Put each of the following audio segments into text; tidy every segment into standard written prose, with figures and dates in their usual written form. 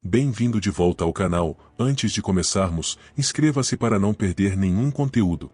Bem-vindo de volta ao canal. Antes de começarmos, inscreva-se para não perder nenhum conteúdo.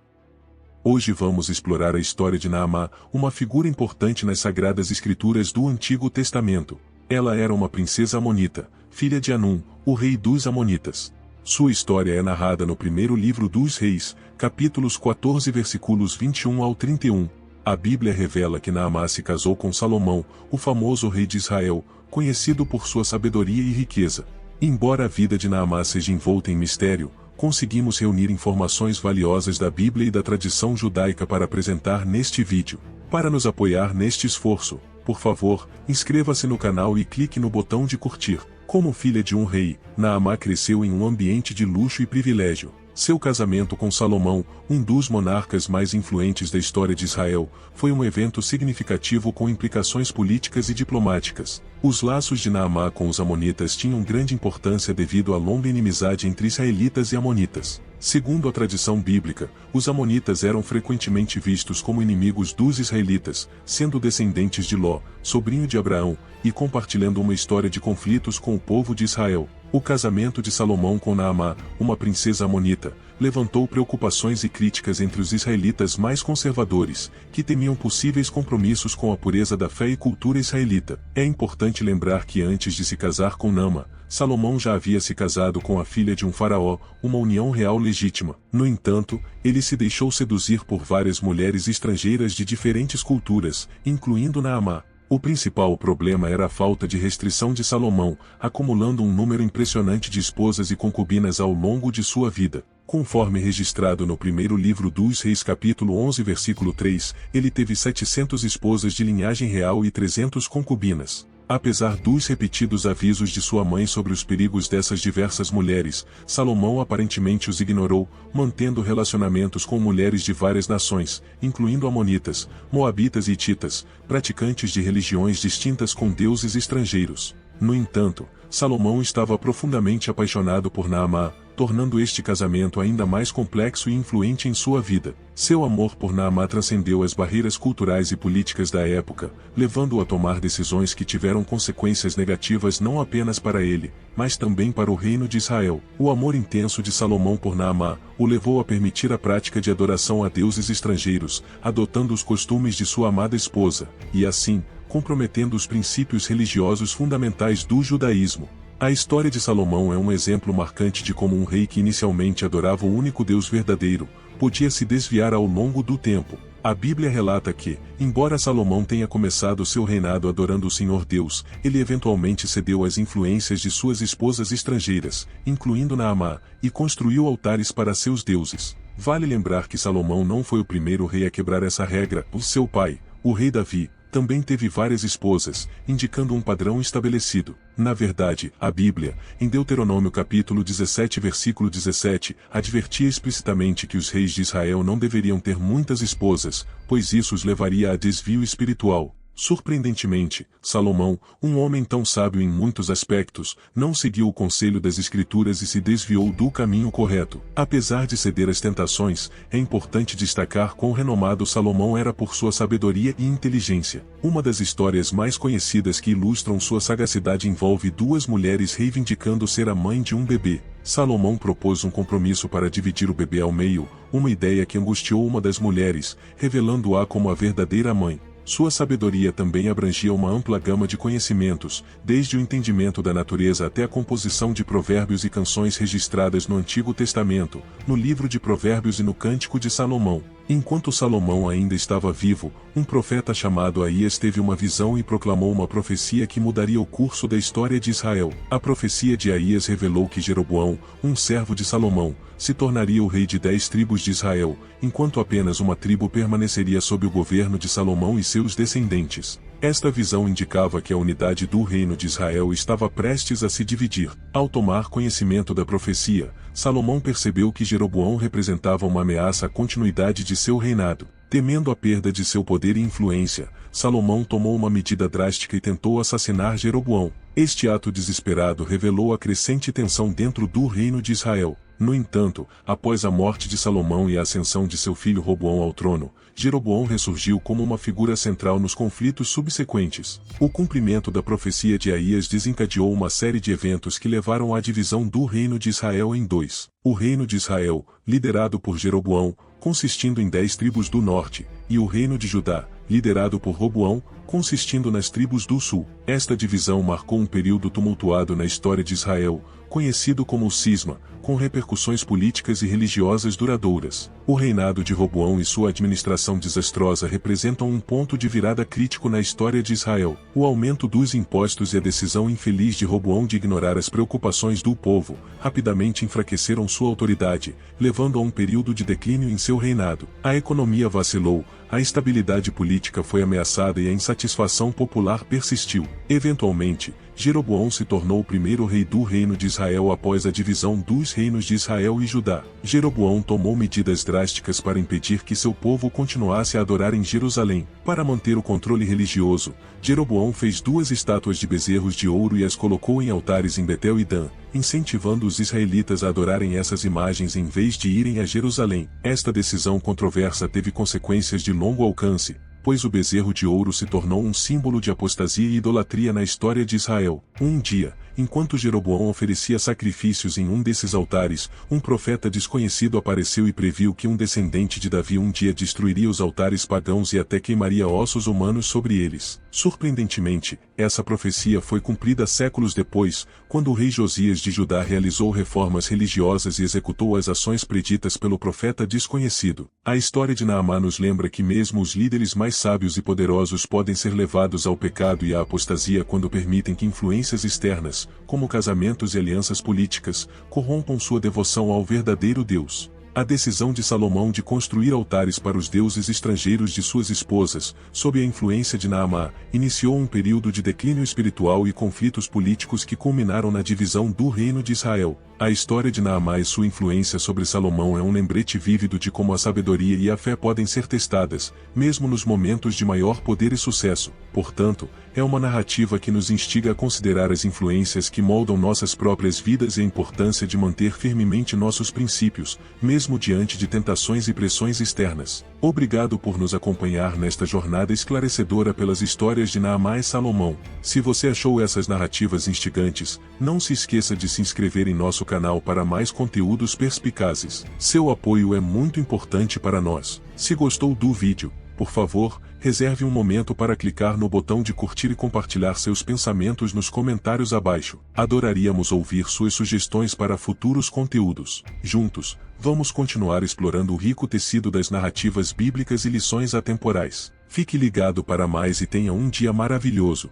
Hoje vamos explorar a história de Naamã, uma figura importante nas Sagradas Escrituras do Antigo Testamento. Ela era uma princesa amonita, filha de Anum, o rei dos Amonitas. Sua história é narrada no primeiro livro dos Reis, capítulos 14 versículos 21 ao 31. A Bíblia revela que Naamã se casou com Salomão, o famoso rei de Israel, conhecido por sua sabedoria e riqueza. Embora a vida de Naamã seja envolta em mistério, conseguimos reunir informações valiosas da Bíblia e da tradição judaica para apresentar neste vídeo. Para nos apoiar neste esforço, por favor, inscreva-se no canal e clique no botão de curtir. Como filha de um rei, Naamã cresceu em um ambiente de luxo e privilégio. Seu casamento com Salomão, um dos monarcas mais influentes da história de Israel, foi um evento significativo com implicações políticas e diplomáticas. Os laços de Naamã com os amonitas tinham grande importância devido à longa inimizade entre israelitas e amonitas. Segundo a tradição bíblica, os amonitas eram frequentemente vistos como inimigos dos israelitas, sendo descendentes de Ló, sobrinho de Abraão, e compartilhando uma história de conflitos com o povo de Israel. O casamento de Salomão com Naamã, uma princesa amonita, levantou preocupações e críticas entre os israelitas mais conservadores, que temiam possíveis compromissos com a pureza da fé e cultura israelita. É importante lembrar que antes de se casar com Naamã, Salomão já havia se casado com a filha de um faraó, uma união real legítima. No entanto, ele se deixou seduzir por várias mulheres estrangeiras de diferentes culturas, incluindo Naamã. O principal problema era a falta de restrição de Salomão, acumulando um número impressionante de esposas e concubinas ao longo de sua vida. Conforme registrado no primeiro livro dos Reis capítulo 11 versículo 3, ele teve 700 esposas de linhagem real e 300 concubinas. Apesar dos repetidos avisos de sua mãe sobre os perigos dessas diversas mulheres, Salomão aparentemente os ignorou, mantendo relacionamentos com mulheres de várias nações, incluindo amonitas, moabitas e hititas, praticantes de religiões distintas com deuses estrangeiros. No entanto, Salomão estava profundamente apaixonado por Naamã, tornando este casamento ainda mais complexo e influente em sua vida. Seu amor por Naamã transcendeu as barreiras culturais e políticas da época, levando-o a tomar decisões que tiveram consequências negativas não apenas para ele, mas também para o reino de Israel. O amor intenso de Salomão por Naamã o levou a permitir a prática de adoração a deuses estrangeiros, adotando os costumes de sua amada esposa, e assim, comprometendo os princípios religiosos fundamentais do judaísmo. A história de Salomão é um exemplo marcante de como um rei que inicialmente adorava o único Deus verdadeiro, podia se desviar ao longo do tempo. A Bíblia relata que, embora Salomão tenha começado seu reinado adorando o Senhor Deus, ele eventualmente cedeu às influências de suas esposas estrangeiras, incluindo Naamã, e construiu altares para seus deuses. Vale lembrar que Salomão não foi o primeiro rei a quebrar essa regra. O seu pai, o rei Davi, também teve várias esposas, indicando um padrão estabelecido. Na verdade, a Bíblia, em Deuteronômio capítulo 17 versículo 17, advertia explicitamente que os reis de Israel não deveriam ter muitas esposas, pois isso os levaria a desvio espiritual. Surpreendentemente, Salomão, um homem tão sábio em muitos aspectos, não seguiu o conselho das Escrituras e se desviou do caminho correto. Apesar de ceder às tentações, é importante destacar quão renomado Salomão era por sua sabedoria e inteligência. Uma das histórias mais conhecidas que ilustram sua sagacidade envolve duas mulheres reivindicando ser a mãe de um bebê. Salomão propôs um compromisso para dividir o bebê ao meio, uma ideia que angustiou uma das mulheres, revelando-a como a verdadeira mãe. Sua sabedoria também abrangia uma ampla gama de conhecimentos, desde o entendimento da natureza até a composição de provérbios e canções registradas no Antigo Testamento, no livro de Provérbios e no Cântico de Salomão. Enquanto Salomão ainda estava vivo, um profeta chamado Aías teve uma visão e proclamou uma profecia que mudaria o curso da história de Israel. A profecia de Aías revelou que Jeroboão, um servo de Salomão, se tornaria o rei de 10 tribos de Israel, enquanto apenas uma tribo permaneceria sob o governo de Salomão e seus descendentes. Esta visão indicava que a unidade do reino de Israel estava prestes a se dividir. Ao tomar conhecimento da profecia, Salomão percebeu que Jeroboão representava uma ameaça à continuidade de seu reinado. Temendo a perda de seu poder e influência, Salomão tomou uma medida drástica e tentou assassinar Jeroboão. Este ato desesperado revelou a crescente tensão dentro do reino de Israel. No entanto, após a morte de Salomão e a ascensão de seu filho Roboão ao trono, Jeroboão ressurgiu como uma figura central nos conflitos subsequentes. O cumprimento da profecia de Aías desencadeou uma série de eventos que levaram à divisão do reino de Israel em dois. O reino de Israel, liderado por Jeroboão, consistindo em 10 tribos do norte, e o reino de Judá, liderado por Roboão, consistindo nas tribos do sul. Esta divisão marcou um período tumultuado na história de Israel, conhecido como o cisma, com repercussões políticas e religiosas duradouras. O reinado de Roboão e sua administração desastrosa representam um ponto de virada crítico na história de Israel. O aumento dos impostos e a decisão infeliz de Roboão de ignorar as preocupações do povo, rapidamente enfraqueceram sua autoridade, levando a um período de declínio em seu reinado. A economia vacilou, a estabilidade política foi ameaçada e a insatisfação popular persistiu. Eventualmente, Jeroboão se tornou o primeiro rei do reino de Israel após a divisão dos reinos de Israel e Judá. Jeroboão tomou medidas drásticas para impedir que seu povo continuasse a adorar em Jerusalém. Para manter o controle religioso, Jeroboão fez 2 estátuas de bezerros de ouro e as colocou em altares em Betel e Dan, incentivando os israelitas a adorarem essas imagens em vez de irem a Jerusalém. Esta decisão controversa teve consequências de longo alcance, pois o bezerro de ouro se tornou um símbolo de apostasia e idolatria na história de Israel. Um dia, enquanto Jeroboão oferecia sacrifícios em um desses altares, um profeta desconhecido apareceu e previu que um descendente de Davi um dia destruiria os altares pagãos e até queimaria ossos humanos sobre eles. Surpreendentemente, essa profecia foi cumprida séculos depois, quando o rei Josias de Judá realizou reformas religiosas e executou as ações preditas pelo profeta desconhecido. A história de Naamã nos lembra que mesmo os líderes mais sábios e poderosos podem ser levados ao pecado e à apostasia quando permitem que influências externas, como casamentos e alianças políticas, corrompam sua devoção ao verdadeiro Deus. A decisão de Salomão de construir altares para os deuses estrangeiros de suas esposas, sob a influência de Naamã, iniciou um período de declínio espiritual e conflitos políticos que culminaram na divisão do reino de Israel. A história de Naamã e sua influência sobre Salomão é um lembrete vívido de como a sabedoria e a fé podem ser testadas, mesmo nos momentos de maior poder e sucesso. Portanto, é uma narrativa que nos instiga a considerar as influências que moldam nossas próprias vidas e a importância de manter firmemente nossos princípios, mesmo diante de tentações e pressões externas. Obrigado por nos acompanhar nesta jornada esclarecedora pelas histórias de Naamã e Salomão. Se você achou essas narrativas instigantes, não se esqueça de se inscrever em nosso canal para mais conteúdos perspicazes. Seu apoio é muito importante para nós. Se gostou do vídeo, por favor, reserve um momento para clicar no botão de curtir e compartilhar seus pensamentos nos comentários abaixo. Adoraríamos ouvir suas sugestões para futuros conteúdos. Juntos, vamos continuar explorando o rico tecido das narrativas bíblicas e lições atemporais. Fique ligado para mais e tenha um dia maravilhoso.